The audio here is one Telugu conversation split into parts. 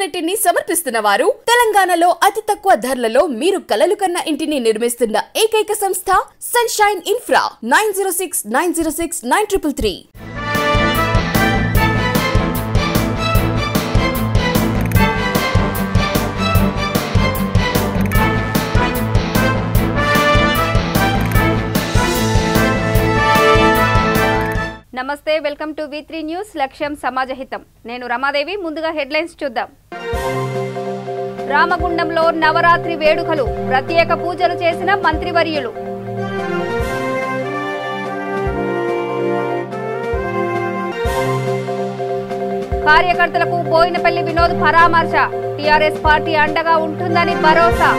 ఆపర్చునిటీని సమర్పిస్తున్న వారు తెలంగాణలో అతి తక్కువ ధరలలో మీరు కలలు కన్న ఇంటిని నిర్మిస్తున్న ఏకైక సంస్థ సన్షైన్ ఇన్ఫ్రా 9069069333. నమస్తే, వెల్కమ్ టు V3 న్యూస్. లక్ష్యం సమాజహితం. నేను రమాదేవి. ముందుగా హెడ్లైన్స్ చూద్దాం. రామగుండంలో నవరాత్రి వేడుకలు, ప్రత్యేక పూజలు చేసిన మంత్రివర్యులు. కార్యకర్తలకు బోయినపల్లి వినోద్ పరామర్శ, టీఆర్ఎస్ పార్టీ అండగా ఉంటుందని భరోసా.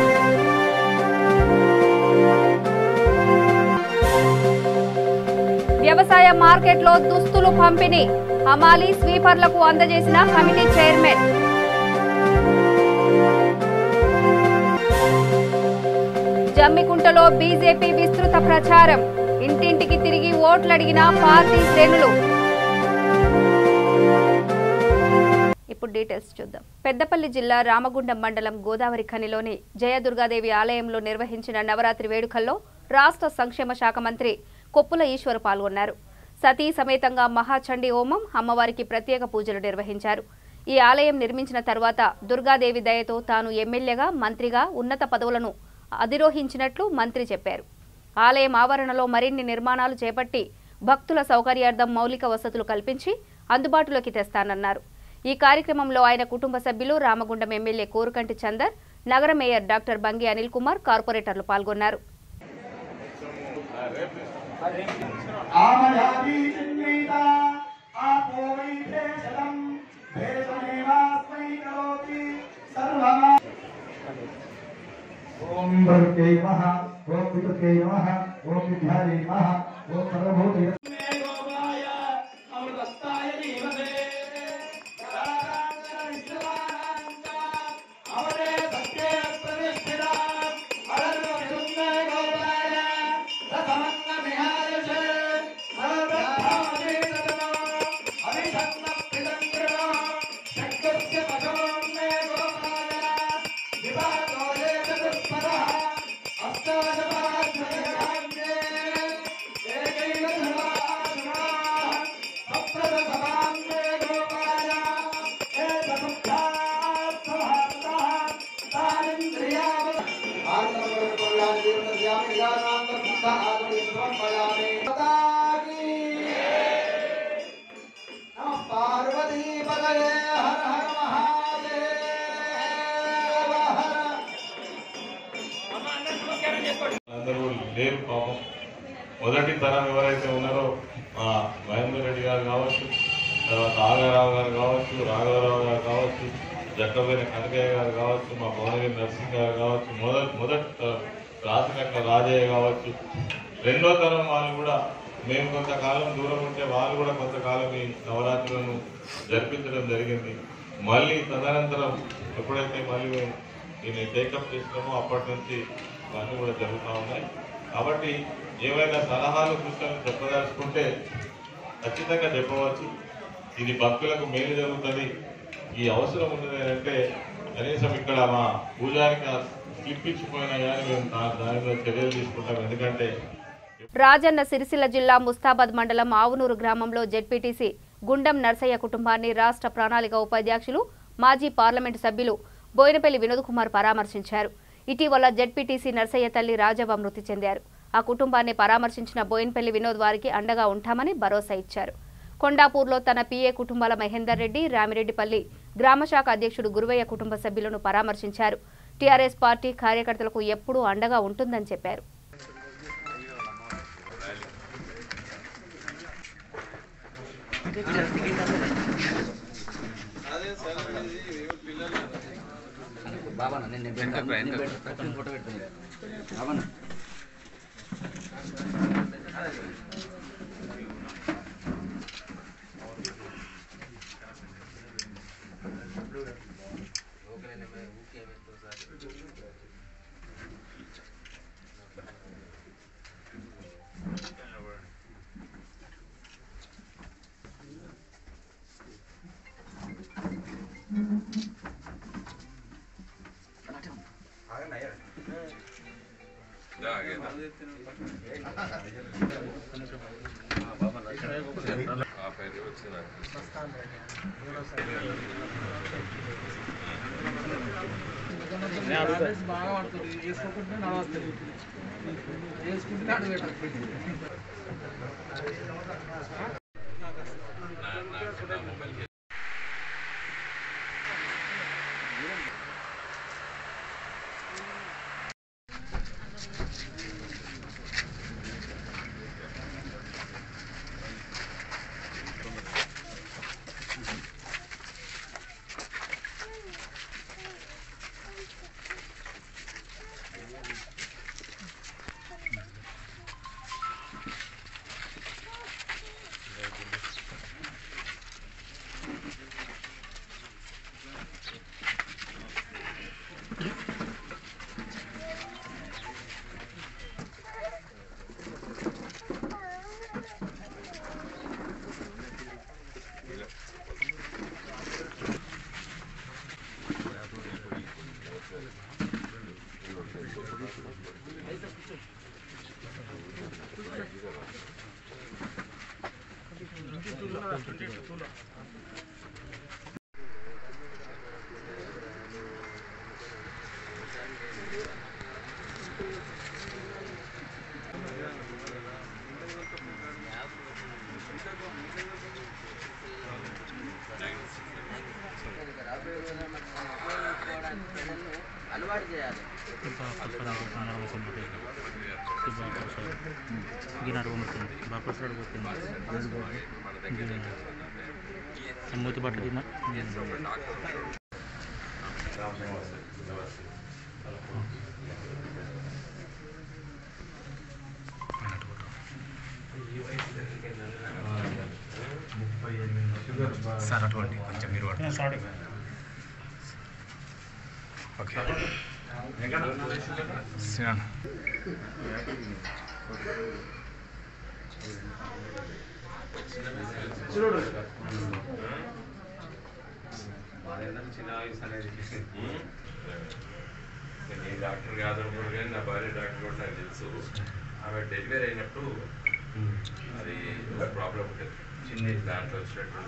వ్యవసాయ మార్కెట్లో దుస్తులు పంపిణీ, హమాలీ స్వీపర్లకు అందజేసిన కమిటీ చైర్మన్. జమ్మికుంటలో బీజేపీ విస్తృత ప్రచారం, ఇంటింటికి తిరిగి ఓట్లడిగిన పార్టీ శ్రేణులు. ఇప్పుడు డీటెయిల్స్ చూద్దాం. పెద్దపల్లి జిల్లా రామగుండం మండలం గోదావరి ఖనిలోని జయదుర్గాదేవి ఆలయంలో నిర్వహించిన నవరాత్రి వేడుకల్లో రాష్ట్ర సంక్షేమ శాఖ మంత్రి కొప్పుల ఈశ్వర్ పాల్గొన్నారు. సతీ సమేతంగా మహాచండీ హోమం, అమ్మవారికి ప్రత్యేక పూజలు నిర్వహించారు. ఈ ఆలయం నిర్మించిన తర్వాత దుర్గాదేవి దయతో తాను ఎమ్మెల్యేగా, మంత్రిగా ఉన్నత పదవులను అధిరోహించినట్లు మంత్రి చెప్పారు. ఆలయం ఆవరణలో మరిన్ని నిర్మాణాలు చేపట్టి భక్తుల సౌకర్యార్థం మౌలిక వసతులు కల్పించి అందుబాటులోకి తెస్తానన్నారు. ఈ కార్యక్రమంలో ఆయన కుటుంబ సభ్యులు, రామగుండం ఎమ్మెల్యే కోరుకంటి చందర్, నగర మేయర్ డాక్టర్ బంగి అనిల్ కుమార్, కార్పొరేటర్లు పాల్గొన్నారు. ఓం భర్గే నమః, ఓం విష్ణుకే నమః, ఓం విద్యాయ నమః, ఓం సర్వభూతే అందరూ లేరు పాపం. మొదటి తరం ఎవరైతే ఉన్నారో మహేందర్ రెడ్డి గారు కావచ్చు, తర్వాత ఆగారావు గారు కావచ్చు, రాఘవరావు గారు కావచ్చు, జక్కబేని కనకయ్య గారు కావచ్చు, మా భువనగిరి నరసింహ్ గారు కావచ్చు, మొదటి రాసినట్ల రాజయ్య కావచ్చు, రెండో తరం వాళ్ళు కూడా మేము కొంతకాలం దూరం ఉంటే వాళ్ళు కూడా కొంతకాలం ఈ నవరాత్రులను జరిపించడం జరిగింది. మళ్ళీ తదనంతరం ఎప్పుడైతే మళ్ళీ మేము దీన్ని టేకప్ చేసినామో అప్పటి నుంచి ఇవన్నీ కూడా జరుగుతూ ఉన్నాయి. కాబట్టి ఏమైనా సలహాలు సూచనలు చెప్పదలుచుకుంటే ఖచ్చితంగా చెప్పవచ్చు. ఇది భక్తులకు మేలు జరుగుతుంది, ఈ అవసరం ఉన్నది అంటే కనీసం ఇక్కడ మా పూజారికి స్లిప్ ఇచ్చిపోయినా కానీ మేము దాని మీద చర్యలు తీసుకుంటాం. ఎందుకంటే రాజన్న సిరిసిల్ల జిల్లా ముస్తాబాద్ మండలం ఆవునూరు గ్రామంలో జెడ్పీటీసీ గుండం నర్సయ్య కుటుంబాన్ని రాష్ట్ర ప్రణాళిక ఉపాధ్యక్షులు, మాజీ పార్లమెంటు సభ్యులు బోయినపల్లి వినోద్ కుమార్ పరామర్శించారు. ఇటీవల జెడ్పీటీసీ నర్సయ్య తల్లి రాజవ్వ మృతి చెందారు. ఆ కుటుంబాన్ని పరామర్శించిన బోయినపల్లి వినోద్ వారికి అండగా ఉంటామని భరోసా ఇచ్చారు. కొండాపూర్లో తన పీఏ కుటుంబాల మహేందర్ రెడ్డి, రామిరెడ్డిపల్లి గ్రామశాఖ అధ్యక్షుడు గురువయ్య కుటుంబ సభ్యులను పరామర్శించారు. టీఆర్ఎస్ పార్టీ కార్యకర్తలకు ఎప్పుడూ అండగా ఉంటుందని చెప్పారు. అలవాటు చేయాలి. మూతి పట్టు కింద సార్ అటువంటి కొంచెం మీరు ఓకే నేను డాక్టర్ కాదనుకోడు కానీ నా భార్య డాక్టర్ కూడా నాకు తెలుసు. ఆమె డెలివరీ అయినప్పుడు అది ప్రాబ్లం ఉంటుంది, చిన్న దాంట్లో వచ్చినట్టు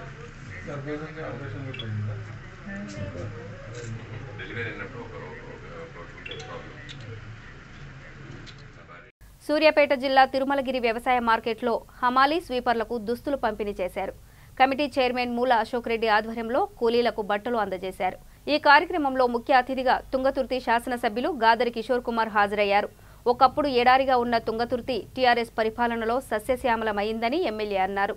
డెలివరీ అయినప్పుడు ఒక ప్రాబ్లం. సూర్యాపేట జిల్లా తిరుమలగిరి వ్యవసాయ మార్కెట్లో హమాలీ స్వీపర్లకు దుస్తులు పంపిణీ చేశారు. కమిటీ చైర్మన్ మూల అశోక్ రెడ్డి ఆధ్వర్యంలో కూలీలకు బట్టలు అందజేశారు. ఈ కార్యక్రమంలో ముఖ్య అతిథిగా తుంగతుర్తి శాసనసభ్యులు గాదరి కిషోర్ కుమార్ హాజరయ్యారు. ఒకప్పుడు ఎడారిగా ఉన్న తుంగతుర్తి టీఆర్ఎస్ పరిపాలనలో సస్యశ్యామలమైందని ఎమ్మెల్యే అన్నారు.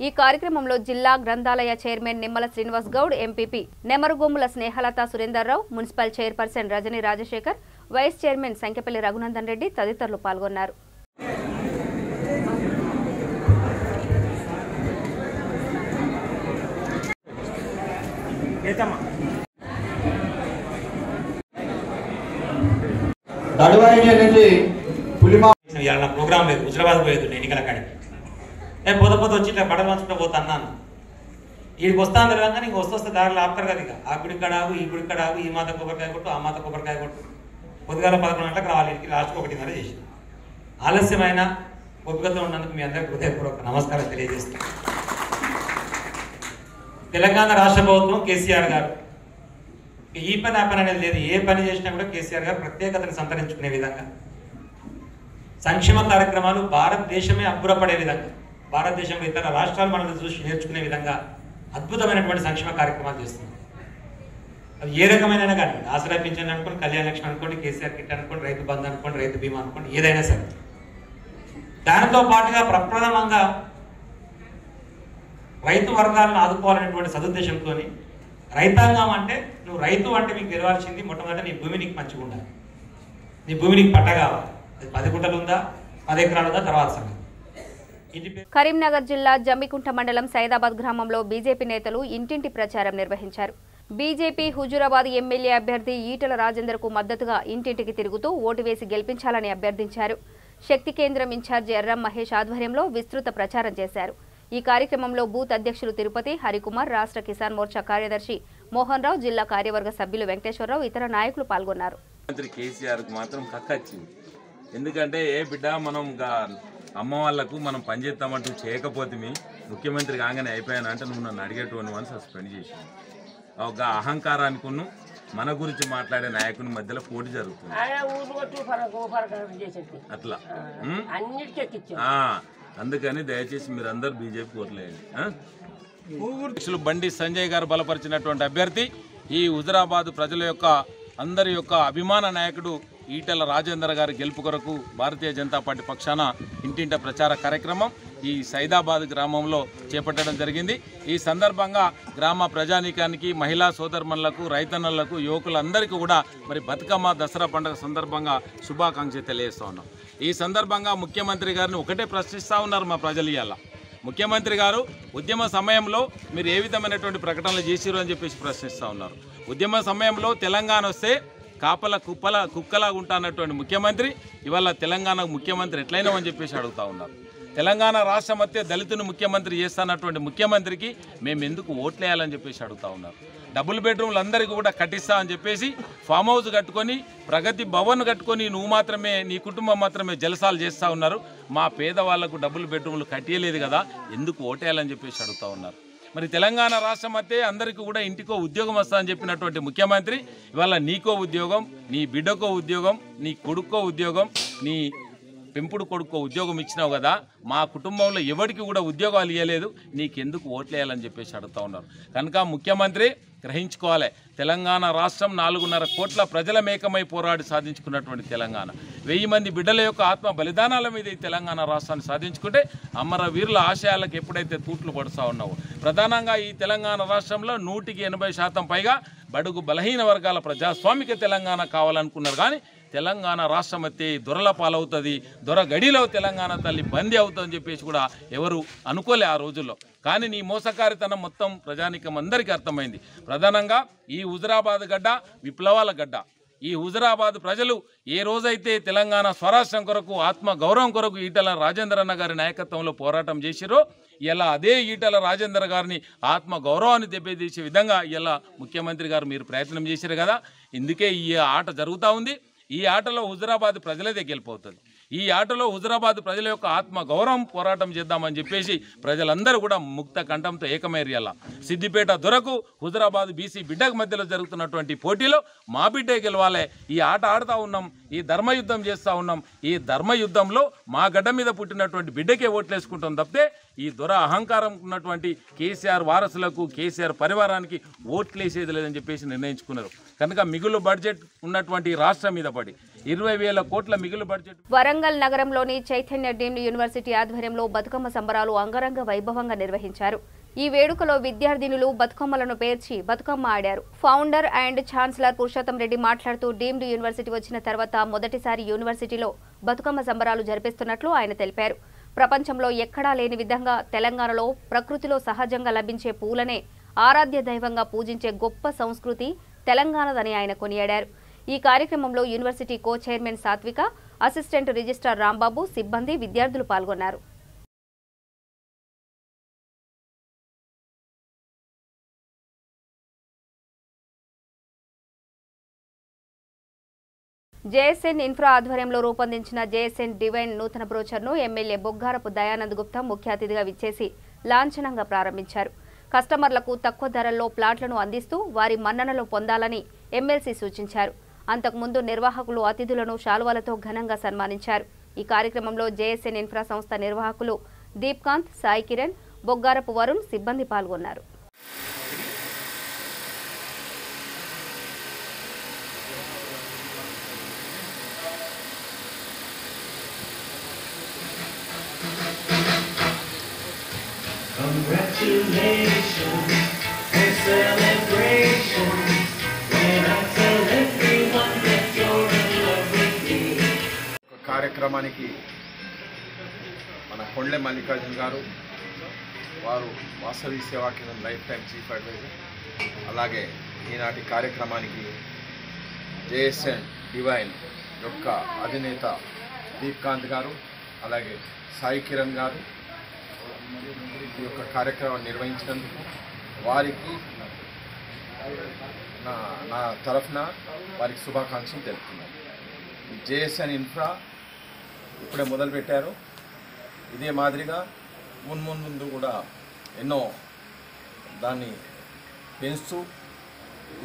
ఈ కార్యక్రమంలో జిల్లా గ్రంథాలయ chairman Nimmala Srinivas Goud, MPP Nemarugommula Snehalatha Surender Rao, municipal chairperson Rajani Rajasekhar, vice chairman Sankhyapalli Raghunandan Reddy తదితరులు పాల్గొన్నారు. ప్రోగ్రామ్ లేదు, హుజరాబాద్ పోయేది ఎన్నికల కాడికి పొద్దు వచ్చి ఇట్లా బట్టలు మంచుకుంటూ పోతా అన్నాను. వీడికి వస్తాను తెలియక నీకు వస్తే దారిలో ఆపుతారు కదా, ఇక ఆ గుడి కడాగు ఈ గుడి కడాగు, ఈ మాత కొబ్బరికాయ కొట్టు ఆ మాత కొబ్బరికాయ కొట్టు. పొద్దుగాల 11 గంటలకు రావాలి, ఇంటికి లాస్ట్ 1:30 చేసి ఆలస్యమైన ఓపికతో ఉన్నందుకు మీ అందరికీ హృదయపూర్వక నమస్కారం తెలియజేస్తాను. తెలంగాణ రాష్ట్ర ప్రభుత్వం కేసీఆర్ గారు ఈ పని ఆ పని అనేది లేదు, ఏ పని చేసినా కూడా కేసీఆర్ గారు ప్రత్యేకతను సంతరించుకునే విధంగా సంక్షేమ కార్యక్రమాలు భారతదేశమే అబ్బురపడే విధంగా, భారతదేశంలో ఇతర రాష్ట్రాలు మనల్ని చూసి నేర్చుకునే విధంగా అద్భుతమైనటువంటి సంక్షేమ కార్యక్రమాలు చేస్తున్నాం. అవి ఏ రకమైన కానీ ఆసరా పింఛన్ అనుకోండి, కళ్యాణ లక్ష్మి అనుకోండి, కేసీఆర్ కిట్ అనుకోండి, రైతు బంధు అనుకోండి, రైతు బీమా అనుకోండి, ఏదైనా సరే. దానితో పాటుగా ప్రప్రథమంగా రైతు వర్గాలను ఆదుకోవాలనేటువంటి సదుద్దేశంతో రైతాంగం అంటే నువ్వు రైతు అంటే మీకు తెలవాల్సింది మొట్టమొదటి నీ భూమి నీకు మంచిగా ఉండాలి, నీ భూమి నీకు పట్ట కావాలి. అది 10 గుంటలు ఉందా 10 ఎకరాలు ఉందా తర్వాత సంగతి. కరీంనగర్ జిల్లా జమ్మికుంట మండలం సైదాబాద్ గ్రామంలో బీజేపీ నేతలు ఇంటింటి ప్రచారం నిర్వహించారు. బీజేపీ హుజూరాబాద్ ఎమ్మెల్యే అభ్యర్థి ఈటల రాజేందర్కు మద్దతుగా ఇంటింటికి తిరుగుతూ ఓటు వేసి గెలిపించాలని అభ్యర్థించారు. శక్తి కేంద్రం ఇన్ఛార్జి ఎర్రం మహేష్ ఆధ్వర్యంలో విస్తృత ప్రచారం చేశారు. ఈ కార్యక్రమంలో బూత్ అధ్యక్షులు తిరుపతి, హరికుమార్, రాష్ట్ర కిసాన్ మోర్చా కార్యదర్శి మోహన్ రావు, జిల్లా కార్యవర్గ సభ్యులు వెంకటేశ్వరరావు, ఇతర నాయకులు పాల్గొన్నారు. మంత్రి కేసీఆర్ కు మాత్రం కక్కచ్చింది. ఎందుకంటే ఏ బిడ్డ మనం అమ్మ వాళ్ళకు మనం పనిచేస్తామంటూ చేయకపోతే ముఖ్యమంత్రి కాగానే అయిపోయాను అంటే నువ్వు నన్ను అడిగేటువంటి వన్ సస్పెండ్ చేసి ఒక అహంకారానికి మన గురించి మాట్లాడే నాయకుని మధ్యలో పోటీ జరుగుతుంది అట్లా అందుకని దయచేసి మీరందరూ బీజేపీ ఓట్లేయండి. బండి సంజయ్ గారు బలపరిచినటువంటి అభ్యర్థి ఈ హుజరాబాద్ ప్రజల యొక్క అందరి యొక్క అభిమాన నాయకుడు ఈటెల రాజేందర్ గారి గెలుపు కొరకు భారతీయ జనతా పార్టీ పక్షాన ఇంటింట ప్రచార కార్యక్రమం ఈ సైదాబాద్ గ్రామంలో చేపట్టడం జరిగింది. ఈ సందర్భంగా గ్రామ ప్రజానీకానికి, మహిళా సోదరుమణులకు, రైతన్నలకు, యువకులందరికీ కూడా మరి బతుకమ్మ దసరా పండుగ సందర్భంగా శుభాకాంక్షలు తెలియజేస్తూ ఉన్నాం. ఈ సందర్భంగా ముఖ్యమంత్రి గారిని ఒకటే ప్రశ్నిస్తూ ఉన్నారు మా ప్రజలు. ఇవాళ ముఖ్యమంత్రి గారు ఉద్యమ సమయంలో మీరు ఏ విధమైనటువంటి ప్రకటనలు చేసిరు అని చెప్పేసి ప్రశ్నిస్తూ ఉన్నారు. ఉద్యమ సమయంలో తెలంగాణ వస్తే కాపల కుక్కలా ఉంటానటువంటి ముఖ్యమంత్రి ఇవాళ తెలంగాణ ముఖ్యమంత్రి ఎట్లయినా అని చెప్పేసి అడుగుతూ ఉన్నారు. తెలంగాణ రాష్ట్రం మధ్య దళితుని ముఖ్యమంత్రి చేస్తున్నటువంటి ముఖ్యమంత్రికి మేము ఎందుకు ఓట్లేయాలని చెప్పేసి అడుగుతూ ఉన్నారు. డబుల్ బెడ్రూమ్లు అందరికీ కూడా కట్టిస్తా అని చెప్పేసి ఫామ్ హౌస్ కట్టుకొని, ప్రగతి భవన్ కట్టుకొని నువ్వు మాత్రమే, నీ కుటుంబం మాత్రమే జలసాలు చేస్తూ ఉన్నారు. మా పేదవాళ్లకు డబుల్ బెడ్రూమ్లు కట్టియలేదు కదా, ఎందుకు ఓటేయాలని చెప్పేసి అడుగుతూ ఉన్నారు. మరి తెలంగాణ రాష్ట్రం అయితే అందరికీ కూడా ఇంటికో ఉద్యోగం వస్తా అని చెప్పినటువంటి ముఖ్యమంత్రి ఇవాళ నీకో ఉద్యోగం, నీ బిడ్డకో ఉద్యోగం, నీ కొడుకో ఉద్యోగం, నీ పెంపుడు కొడుకో ఉద్యోగం ఇచ్చినావు కదా, మా కుటుంబంలో ఎవరికి కూడా ఉద్యోగాలు ఇవ్వలేదు, నీకెందుకు ఓట్లేయాలని చెప్పేసి అడుగుతూ ఉన్నారు. కనుక ముఖ్యమంత్రి గ్రహించుకోవాలి, తెలంగాణ రాష్ట్రం 4.5 కోట్ల ప్రజల మేకమై పోరాడి సాధించుకున్నటువంటి తెలంగాణ, 1000 మంది బిడ్డల యొక్క ఆత్మ బలిదానాల మీద ఈ తెలంగాణ రాష్ట్రాన్ని సాధించుకుంటే అమరవీరుల ఆశయాలకు ఎప్పుడైతే తూట్లు పడుతూ ఉన్నావో, ప్రధానంగా ఈ తెలంగాణ రాష్ట్రంలో 100% పైగా బడుగు బలహీన వర్గాల ప్రజాస్వామిక తెలంగాణ కావాలనుకున్నారు. కానీ తెలంగాణ రాష్ట్రం అయితే దొరల పాలవుతుంది, దొర గడిలో తెలంగాణ తల్లి బందీ అవుతుందని చెప్పేసి కూడా ఎవరు అనుకోలే ఆ రోజుల్లో. కానీ నీ మోసకారితనం మొత్తం ప్రజానికం అందరికీ అర్థమైంది. ప్రధానంగా ఈ హుజరాబాద్ గడ్డ విప్లవాల గడ్డ. ఈ హుజరాబాద్ ప్రజలు ఏ రోజైతే తెలంగాణ స్వరాష్ట్రం కొరకు, ఆత్మ గౌరవం కొరకు ఈటెల రాజేందర్ అన్న గారి నాయకత్వంలో పోరాటం చేసిరో, ఇలా అదే ఈటెల రాజేందర్ గారిని ఆత్మ గౌరవాన్ని దెబ్బతీసే విధంగా ఇలా ముఖ్యమంత్రి గారు మీరు ప్రయత్నం చేశారు కదా. ఇందుకే ఈ ఆట జరుగుతూ ఉంది. ఈ ఆటలో హుజరాబాద్ ప్రజలదే గెలిపోతుంది. ఈ ఆటలో హుజరాబాద్ ప్రజల యొక్క ఆత్మ గౌరవం పోరాటం చేద్దామని చెప్పేసి ప్రజలందరూ కూడా ముక్త కంఠంతో ఏకమేరియాల. సిద్దిపేట దొరకు హుజరాబాద్ బీసీ బిడ్డకు మధ్యలో జరుగుతున్నటువంటి పోటీలో మా బిడ్డే గెలవాలి. ఈ ఆట ఆడుతూ ఉన్నాం, ఈ ధర్మయుద్ధం చేస్తూ ఉన్నాం. ఈ ధర్మయుద్ధంలో మా గడ్డ మీద పుట్టినటువంటి బిడ్డకే ఓట్లేసుకుంటాం తప్పితే ఈ దొర అహంకారం ఉన్నటువంటి కేసీఆర్ వారసులకు, కేసీఆర్ పరివారానికి ఓట్లేసేది లేదని చెప్పేసి నిర్ణయించుకున్నారు. కనుక మిగులు బడ్జెట్ ఉన్నటువంటి రాష్ట్రం మీద పడి 20,000 కోట్ల మిగులు బడ్జెట్. వరంగల్ నగరంలోని చైతన్య డీమ్డ్ యూనివర్సిటీ ఆధ్వర్యంలో బతుకమ్మ సంబరాలు అంగరంగ వైభవంగా నిర్వహించారు. ఈ వేడుకలో విద్యార్థినులు బతుకమ్మలను పేర్చి బతుకమ్మ ఆడారు. Founder and chancellor Purushottam Reddy మాట్లాడుతూ డీమ్డ్ యూనివర్సిటీ వచ్చిన తర్వాత మొదటిసారి యూనివర్సిటీలో బతుకమ్మ సంబరాలు జరిపిస్తున్నట్లు ఆయన తెలిపారు. ప్రపంచంలో ఎక్కడా లేని విధంగా తెలంగాణలో ప్రకృతిలో సహజంగా లభించే పూలనే ఆరాధ్య దైవంగా పూజించే గొప్ప సంస్కృతి తెలంగాణదని ఆయన కొనియాడారు. ఈ కార్యక్రమంలో యూనివర్సిటీ కో చైర్మన్ సాత్విక, అసిస్టెంట్ రిజిస్ట్రార్ రాంబాబు, సిబ్బంది, విద్యార్థులు పాల్గొన్నారు. జేఎస్ఎన్ ఇన్ఫ్రా ఆధ్వర్యంలో రూపొందించిన జేఎస్ఎన్ డివైన్ నూతన బ్రోచర్ను ఎమ్మెల్యే బొగ్గారపు దయానంద్ గుప్తా ముఖ్య అతిథిగా విచ్చేసి లాంఛనంగా ప్రారంభించారు. కస్టమర్లకు తక్కువ ధరల్లో ప్లాట్లను అందిస్తూ వారి మన్ననలు పొందాలని ఎమ్మెల్సీ సూచించారు. అంతకుముందు నిర్వాహకులు అతిథులను శాలువాలతో ఘనంగా సన్మానించారు. ఈ కార్యక్రమంలో జేఎస్ఎన్ ఇన్ఫ్రా సంస్థ నిర్వాహకులు దీప్కాంత్, సాయి కిరణ్, బొగ్గారపు వరుణ్, సిబ్బంది పాల్గొన్నారు. Congratulations and celebrations when I tell everyone that you're in love with me. కార్యక్రమానికి మన కొండె మల్లికార్జున్ గారు, వారు వాసవి సేవా కేంద్రం లైఫ్ టైం చీఫ్ అడ్వైజర్, అలాగే ఈనాటి కార్యక్రమానికి జేఎస్ఎన్ డివైన్ యొక్క అధినేత దీప్కాంత్ గారు, అలాగే సాయి కిరణ్ గారు ఈ యొక్క కార్యక్రమాన్ని నిర్వహించినందుకు వారికి నా తరఫున వారికి శుభాకాంక్షలు తెలుపుతున్నాను. జేఎస్ఎన్ ఇన్ఫ్రా ఇప్పుడే మొదలుపెట్టారు. ఇదే మాదిరిగా ముందు కూడా ఎన్నో దాన్ని పెంచుతూ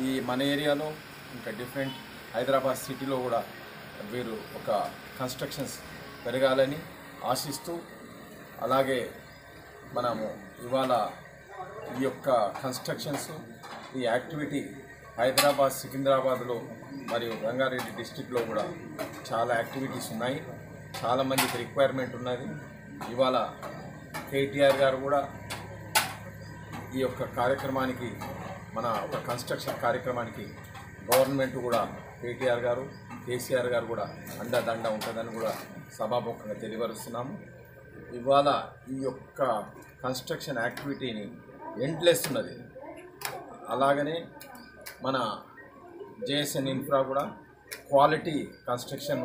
ఈ మన ఏరియాలో ఇంకా డిఫరెంట్ హైదరాబాద్ సిటీలో కూడా వీరు ఒక కన్స్ట్రక్షన్స్ పెరగాలని ఆశిస్తూ, అలాగే మనము ఇవాళ ఈ యొక్క కన్స్ట్రక్షన్స్ ఈ యాక్టివిటీ హైదరాబాద్, సికింద్రాబాద్లో మరియు రంగారెడ్డి డిస్టిక్లో కూడా చాలా యాక్టివిటీస్ ఉన్నాయి. చాలామందికి రిక్వైర్మెంట్ ఉన్నది. ఇవాళ కేటీఆర్ గారు కూడా ఈ యొక్క కార్యక్రమానికి, మన ఒక కన్స్ట్రక్షన్ కార్యక్రమానికి గవర్నమెంట్ కూడా కేటీఆర్ గారు, కేసీఆర్ గారు కూడా అండదండ ఉంటుందని కూడా సభాముఖంగా తెలియపరుస్తున్నాము. ఇవాళ ఈ యొక్క కన్స్ట్రక్షన్ యాక్టివిటీని ఎండ్లెస్ ఉన్నది. అలాగనే మన జేఎస్ఎన్ ఇన్ఫ్రా కూడా క్వాలిటీ కన్స్ట్రక్షన్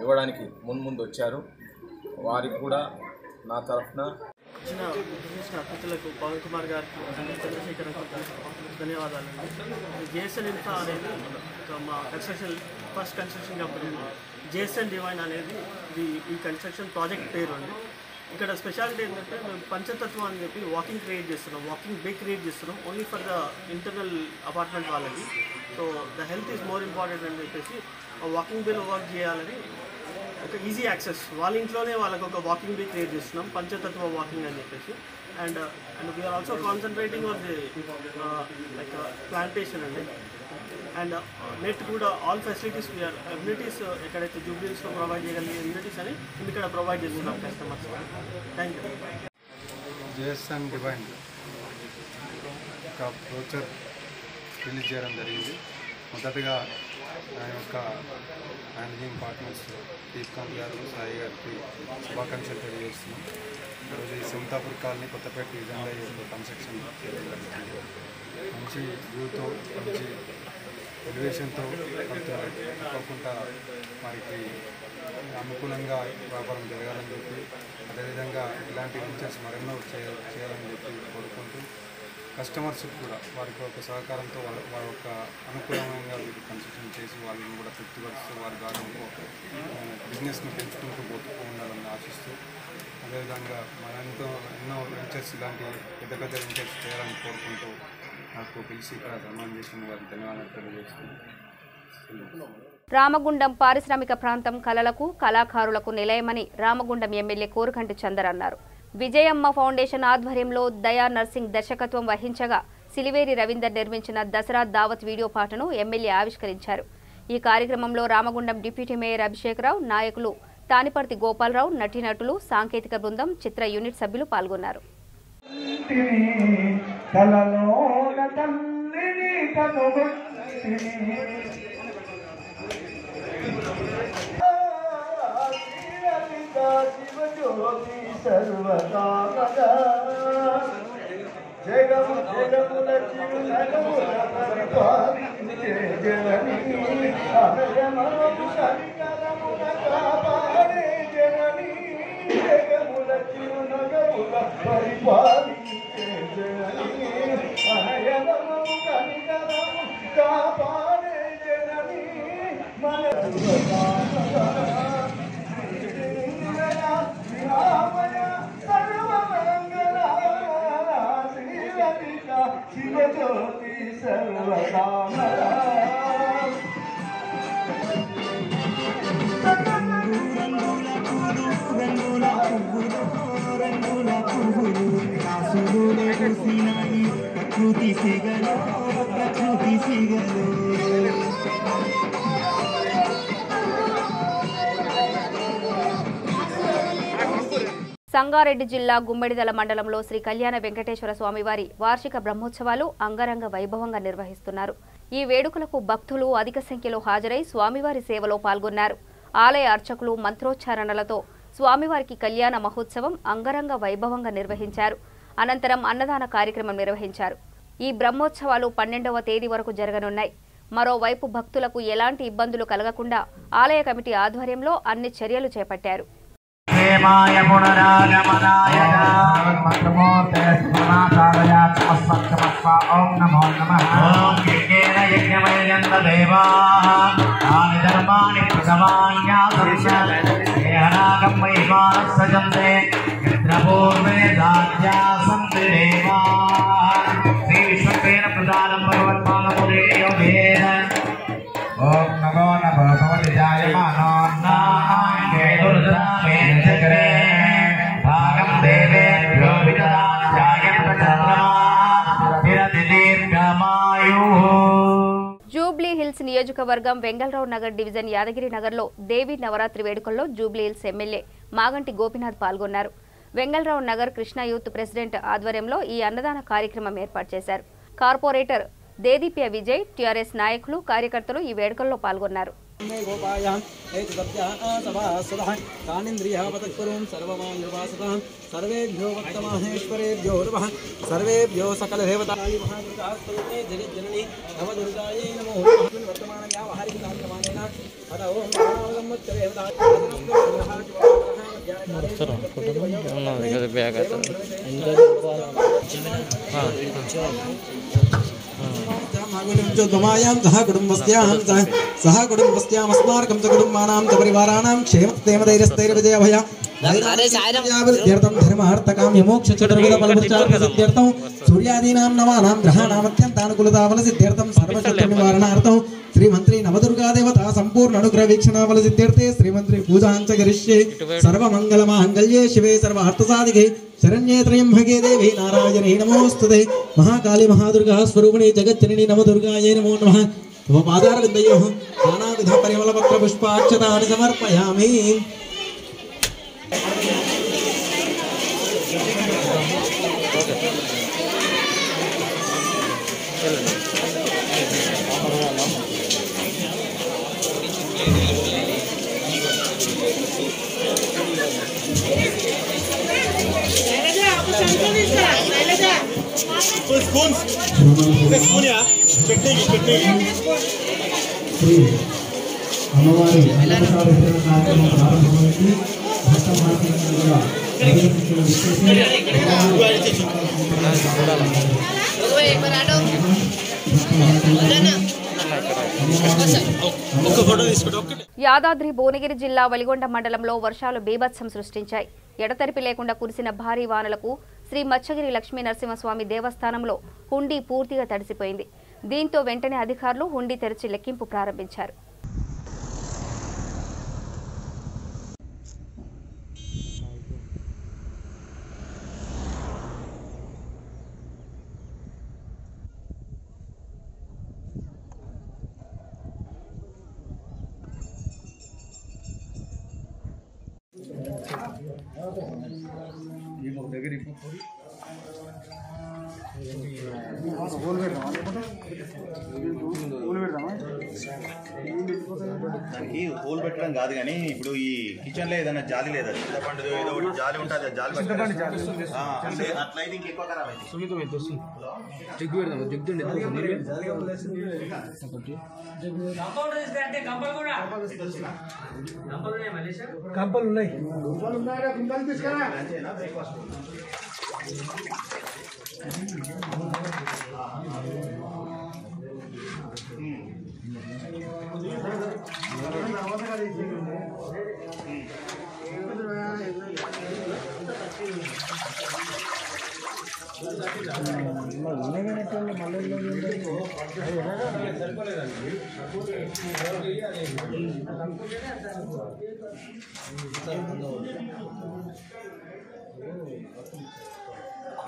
ఇవ్వడానికి ముందు వచ్చారు. వారికి కూడా నా తరఫున అతిథులకు పవన్ కుమార్ గారికి, చంద్రశేఖర్ ధన్యవాదాలండి. జేఎస్ఎన్ ఇన్ఫ్రా అనేది మా construction first construction company. JSN divine అనేది ఈ కన్స్ట్రక్షన్ ప్రాజెక్ట్ పేరు అండి. ఇక్కడ స్పెషాలిటీ ఏంటంటే మేము పంచతత్వం అని చెప్పి వాకింగ్ క్రియేట్ చేస్తున్నాం, వాకింగ్ బే క్రియేట్ చేస్తున్నాం only for the internal apartment వాళ్ళకి. So the health is more important అని చెప్పేసి వాకింగ్ బేలో వర్క్ చేయాలని ఒక ఈజీ యాక్సెస్ వాళ్ళ ఇంట్లోనే వాళ్ళకి ఒక వాకింగ్ బే క్రియేట్ చేస్తున్నాం, పంచతత్వ వాకింగ్ అని చెప్పేసి. And we're also concentrating on the like plantation అండి. అండ్ నెట్ కూడా ఆల్ ఫెసిలిటీస్ వీఆర్ ఎమ్యూనిటీస్ ఎక్కడైతే జూబ్లీస్లో ప్రొవైడ్ చేయగలిగే ఎమ్యూనిటీస్ అని ఇక్కడ ప్రొవైడ్ చేస్తున్నాం customers. Thank you. JSN divine ఒక బ్రోచర్ రిలీజ్ చేయడం జరిగింది. మొదటగా నా యొక్క మేనేజింగ్ పార్ట్నర్స్ దీప్కాంత్ గారు, సాయి గారికి శుభాకాంక్షలు తెలియజేస్తున్నాం. ఈరోజు ఈ సింతాపూర్ కాలనీ కొత్తపేట డివిజన్లో ఈ యొక్క కన్స్ట్రక్షన్ చేయడం జరుగుతుంది. మంచి వ్యూతో, మంచి ఎలివేషన్తో తప్పకుండా వారికి అనుకూలంగా వ్యాపారం జరగాలని చెప్పి, అదేవిధంగా ఇలాంటి వెంచర్స్ మరెన్నో చేయాలని చెప్పి కోరుకుంటూ, కస్టమర్స్ కూడా వారికి ఒక సహకారంతో వారి యొక్క అనుకూలంగా వీటి కన్స్ట్రక్షన్ చేసి వాళ్ళని కూడా తృప్తిపరుస్తూ వారి ద్వారా బిజినెస్ను పెంచుకుంటూ పోతూ ఉండాలని ఆశిస్తూ, అదేవిధంగా ఎన్నో వెంచర్స్ ఇలాంటి పెద్ద పెద్ద వెంచర్స్ చేయాలని కోరుకుంటూ నాకు పిలిచి ఇక్కడ సన్మానం చేసిన వారికి ధన్యవాదాలు తెలియజేస్తున్నాను. రామగుండం పారిశ్రామిక ప్రాంతం కళలకు, కళాకారులకు నిలయమని రామగుండం ఎమ్మెల్యే కోరుకంటి చందర్ అన్నారు. విజయమ్మ ఫౌండేషన్ ఆధ్వర్యంలో దయా నర్సింగ్ దర్శకత్వం వహించగా సిలివేరి రవీందర్ నిర్మించిన దసరా దావత్ వీడియో పాటను ఎమ్మెల్యే ఆవిష్కరించారు. ఈ కార్యక్రమంలో రామగుండం డిప్యూటీ మేయర్ అభిషేక్రావు, నాయకులు తానిపర్తి గోపాలరావు, నటీనటులు, సాంకేతిక బృందం, చిత్ర యూనిట్ సభ్యులు పాల్గొన్నారు. సంగారెడ్డి జిల్లా గుమ్మడిదల మండలంలో శ్రీ కళ్యాణ వెంకటేశ్వర స్వామివారి వార్షిక బ్రహ్మోత్సవాలు అంగరంగ వైభవంగా నిర్వహిస్తున్నారు. ఈ వేడుకలకు భక్తులు అధిక సంఖ్యలో హాజరై స్వామివారి సేవలో పాల్గొన్నారు. ఆలయ అర్చకులు మంత్రోచ్చారణలతో స్వామివారికి కళ్యాణ మహోత్సవం అంగరంగ వైభవంగా నిర్వహించారు. అనంతరం అన్నదాన కార్యక్రమం నిర్వహించారు. ఈ బ్రహ్మోత్సవాలు 12వ తేదీ వరకు జరగనున్నాయి. మరోవైపు భక్తులకు ఎలాంటి ఇబ్బందులు కలగకుండా ఆలయ కమిటీ ఆధ్వర్యంలో అన్ని చర్యలు చేపట్టారు. क्षेमाय पुनरागमनाय मंत्रमूर्ते स्मरणाचार्यात्मस्वत्मस्वा ओम नमो नमः ओम यज्ञेन यज्ञमयन्त देवाः तानि धर्माणि प्रथमान्यासंशनागं वैश्वानः सजन्ते यत्र पूर्वे दात्या सन्ति देवाः श्री विश्वक्सेन प्रदानं भगवत्पादमुदे योगेन ओम नमो नमः भगवते जायमानो नामे दुर्गामे चक्रे भागं देवेभ्यो विददामि जायन्त चन्द्रमा विरति दीर्घमायुः జూబ్లీ హిల్స్ నియోజకవర్గం వెంగళరావు నగర్ డివిజన్ యాదగిరి నగర్లో దేవి నవరాత్రి వేడుకల్లో Jubilee hills MLA Maganti Gopinath పాల్గొన్నారు. వెంగళరావు నగర్ కృష్ణ యూత్ ప్రెసిడెంట్ ఆధ్వర్యంలో ఈ అన్నదాన కార్యక్రమం ఏర్పాటు చేశారు. కార్పొరేటర్ దేదీప్య విజయ్, టీఆర్ఎస్ నాయకులు, కార్యకర్తలు ఈ వేడుకల్లో పాల్గొన్నారు. सर्वेभ्यो वर्तमानेश्वरेभ्यो नमः सर्वेभ्यो सकल देवताय महादुर्गास्तुते जगज्जननी नवदुर्गायै नमो वर्तमान व्यावहारिक कार्यक्रमानेन अथ ओम नमोगम्मत्रे सह कुटुम्बस्यामस्माकं च कुटुम्बानां च परिवाराणां क्षेमस्थैर्यस्थैर्विजयभय धर्मार्थकां यमोक्षचतुर्विधफलपुरुषार्थसिद्ध्यर्थं सूर्यादीनां नवानां ग्रहाणामत्यन्तानुकूलताफलसिद्ध्यर्थं सर्वशत्रुनिवारणार्थं श्रीमंत्री नवदुर्गा देवता संपूर्ण अनुग्रह वीक्षणाफलसिद्ध्यर्थे श्रीमंत्री पूजाञ्च करिष्ये सर्वमङ्गलमाङ्गल्ये शिवे सर्वार्थसाधिके शरण्ये त्र्यम्बके देवी नारायणे नमोस्तुते महाकाली महादुर्गा स्वरूपिणी जगज्जननी नवदुर्गायै नमो नमः पादारविन्दयोः नानाविध परिमलपत्र पुष्पाक्षतानि समर्पयामि. అమ్మవారి అన్నప్రసాద వితరణ కార్యక్రమం ప్రారంభమైంది. భక్త మహాశయులుగా యాదాద్రి భువనగిరి జిల్లా వలిగొండ మండలంలో వర్షాలు బీభత్సం సృష్టించాయి. ఎడతెరిపి లేకుండా కురిసిన భారీ వానలకు శ్రీ మత్స్యగిరి లక్ష్మీ నరసింహస్వామి దేవస్థానంలో హుండీ పూర్తిగా తడిసిపోయింది. దీంతో వెంటనే అధికారులు హుండీ తెరిచి లెక్కింపు ప్రారంభించారు. దానికి హోల్ పెట్టడం కాదు కానీ ఇప్పుడు ఈ కిచెన్ లో ఏదైనా జాలి లేదా చింతపండు ఏదో ఒకటి జాలి ఉంటుంది అట్లయితే ఇంకెక్కువ ఖరాబ్ కంపలు ఉన్నాయి.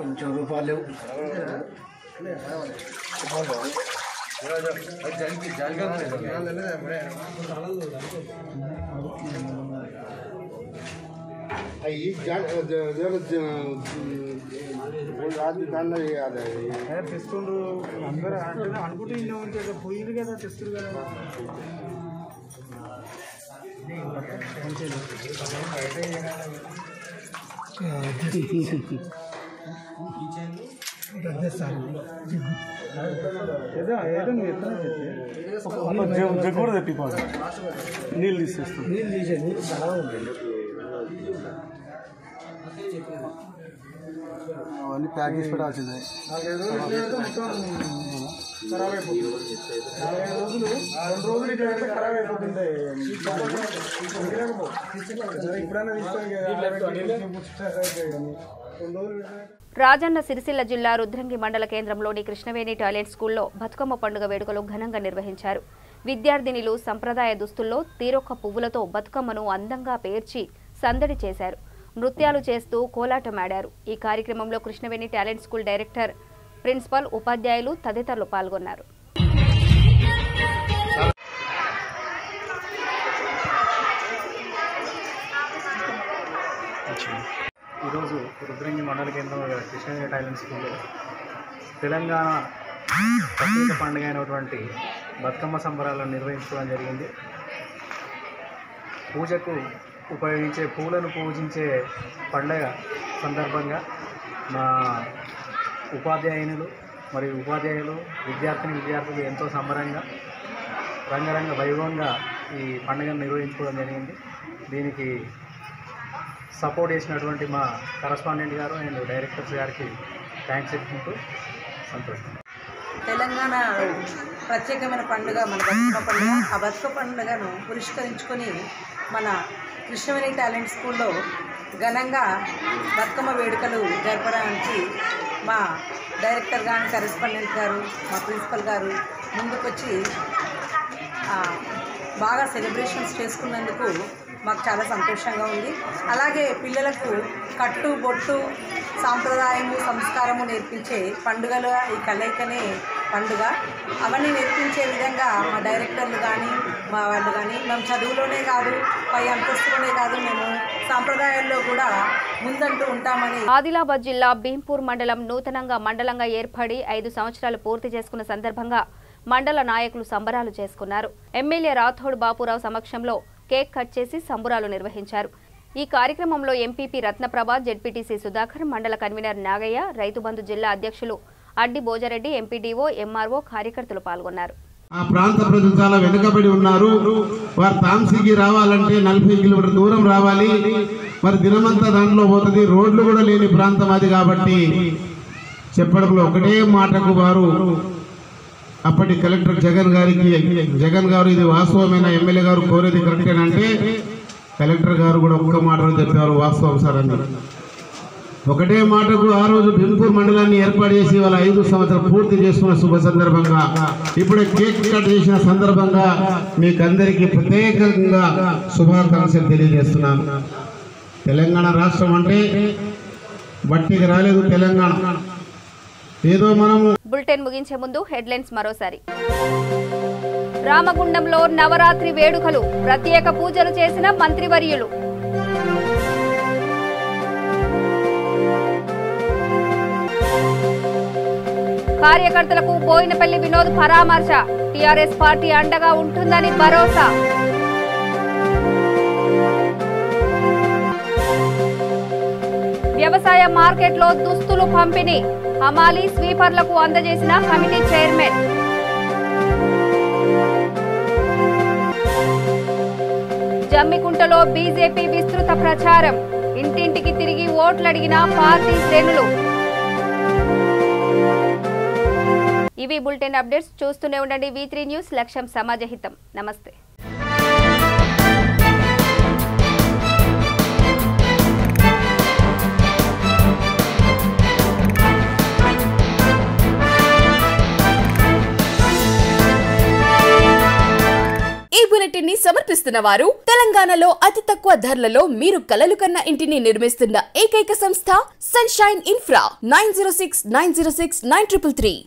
కొంచెం రూపాయలు తెస్తుండ్రు అందరూ అనుకుంటూ పోయింది కదా తెస్తురు కదా. జగ్గు కూడా తెప్పిపోవాలి. నీళ్ళు తీసేస్తాం. నీళ్ళు తీసే నీళ్ళు చాలా ఉంది. అవన్నీ ప్యాక్ చేసి పెట్టాల్సిందే. 4-5 రోజులు మొత్తం ఖరాబ్ అయిపోతుంది. 4-5 రోజులు 2 రోజులు ఇట్లా పెడితే ఖరాబ్ అయిపోతుంది. ఇప్పుడైనా రాజన్న సిరిసిల్ల జిల్లా రుద్రంగి మండల కేంద్రంలోని కృష్ణవేణి టాలెంట్ స్కూల్లో బతుకమ్మ పండుగ వేడుకలు ఘనంగా నిర్వహించారు. విద్యార్థినిలు సంప్రదాయ దుస్తుల్లో తీరొక్క పువ్వులతో బతుకమ్మను అందంగా పేర్చి సందడి చేశారు. నృత్యాలు చేస్తూ కోలాటమాడారు. ఈ కార్యక్రమంలో Krishnaveni talent school director, principal, ఉపాధ్యాయులు తదితరులు పాల్గొన్నారు. ఈరోజు రుద్రంగి మండల కేంద్రం కృష్ణవేణి టాలెంట్ స్కూల్లో తెలంగాణ ప్రత్యేక పండుగ అయినటువంటి బతుకమ్మ సంబరాలను నిర్వహించుకోవడం జరిగింది. పూజకు ఉపయోగించే పూలను పూజించే పండుగ సందర్భంగా మా ఉపాధ్యాయులు విద్యార్థులు ఎంతో సంబరంగా రంగరంగ వైభవంగా ఈ పండుగను నిర్వహించుకోవడం జరిగింది. దీనికి సపోర్ట్ చేసినటువంటి మా కరస్పాండెంట్ గారు అండ్ డైరెక్టర్స్ గారికి థ్యాంక్స్ చెప్పుకుంటూ సంతోషం. తెలంగాణ ప్రత్యేకమైన పండుగ మన బతుకమ్మ పండుగ. ఆ బతుకమ్మ పండుగను పురస్కరించుకొని మన కృష్ణవేణి టాలెంట్ స్కూల్లో ఘనంగా బతుకమ్మ వేడుకలు జరపడానికి మా డైరెక్టర్ గారు, కరెస్పాండెంట్ గారు, మా ప్రిన్సిపల్ గారు ముందుకొచ్చి బాగా సెలబ్రేషన్స్ చేసుకున్నందుకు మాకు చాలా సంతోషంగా ఉంది. అలాగే పిల్లలకు కట్టు బొట్టు సాంప్రదాయము సంస్కారము నేర్పించే పండుగల ఈ కలయికనే పండుగ. అవన్నీ నేర్పించే విధంగా మా డైరెక్టర్లు కానీ మా వాళ్ళు కానీ మేము చదువులోనే కాదు, పై అంతస్తులోనే కాదు, మేము సాంప్రదాయాల్లో కూడా ముందంటూ ఉంటామని. ఆదిలాబాద్ జిల్లా భీంపూర్ మండలం నూతనంగా మండలంగా ఏర్పడి 5 సంవత్సరాలు పూర్తి చేసుకున్న సందర్భంగా మండల నాయకులు సంబరాలు చేసుకున్నారు. ఎమ్మెల్యే రాథోడ్ బాపురావు సమక్షంలో కేక్ కట్ చేసి సంబరాలు నిర్వహించారు. ఈ కార్యక్రమంలో ఎంపీపీ రత్నప్రభ, జెడ్పీటీసీ సుధాకర్, మండల కన్వీనర్ నాగయ్య, రైతు బంధు జిల్లా అధ్యక్షులు అడ్డి భోజారెడ్డి, ఎంపీడీఓ, ఎంఆర్ఓ, కార్యకర్తలు పాల్గొన్నారు. ఆ ప్రాంత ప్రజలు చాలా వెనుకబడి ఉన్నారు. వారు తాంసీకి రావాలంటే 40 కిలోమీటర్ల దూరం రావాలి. మరి దినమంతా దాంట్లో పోతుంది. రోడ్లు కూడా లేని ప్రాంతం అది. కాబట్టి చెప్పడంలో ఒకటే మాటకు వారు అప్పటి కలెక్టర్ జగన్ గారు ఇది వాస్తవమైన ఎమ్మెల్యే గారు కోరేది కరెక్టేనంటే కలెక్టర్ గారు కూడా ఒక్క మాటలు చెప్పారు, వాస్తవం సార్ అని. ఒకటే మాటకు ఆ రోజు భీంపూర్ మండలాన్ని ఏర్పాటు చేసి వాళ్ళ 5 సంవత్సరాలు పూర్తి చేసుకున్న శుభ సందర్భంగా ఇప్పుడు కేక్ కట్ చేసిన సందర్భంగా మీకు అందరికీ ప్రత్యేకంగా శుభాకాంక్షలు తెలియజేస్తున్నాను. తెలంగాణ రాష్ట్రం అంటే బట్టికి రాలేదు తెలంగాణ. ఏదో మనము. బులెటిన్ ముగించే ముందు హెడ్లైన్స్ మరోసారి. రామగుండంలో నవరాత్రి వేడుకలు, ప్రత్యేక పూజలు చేసిన మంత్రివర్యులు. కార్యకర్తలకు బోయినపల్లి వినోద్ పరామర్శ, టీఆర్ఎస్ పార్టీ అండగా ఉంటుందని భరోసా. వ్యవసాయ మార్కెట్లో దుస్తులు పంపిణీ, హమాలీ స్వీపర్లకు అందజేసిన కమిటీ చైర్మన్. జమ్మికుంటలో బీజేపీ విస్తృత ప్రచారం, ఇంటింటికి తిరిగి ఓట్లడిగిన పార్టీ శ్రేణులు. ఇవి బులెటిన్ అప్డేట్స్. చూస్తూనే ఉండండి V3 న్యూస్. లక్ష్యం సమాజహితం. నమస్తే. ఈ బులెటిన్ ని సమర్పిస్తున్న వారు తెలంగాణలో అతి తక్కువ ధరలలో మీరు కలలు కన్న ఇంటిని నిర్మిస్తున్న ఏకైక సంస్థ సన్షైన్ ఇన్ఫ్రా. 9069069333.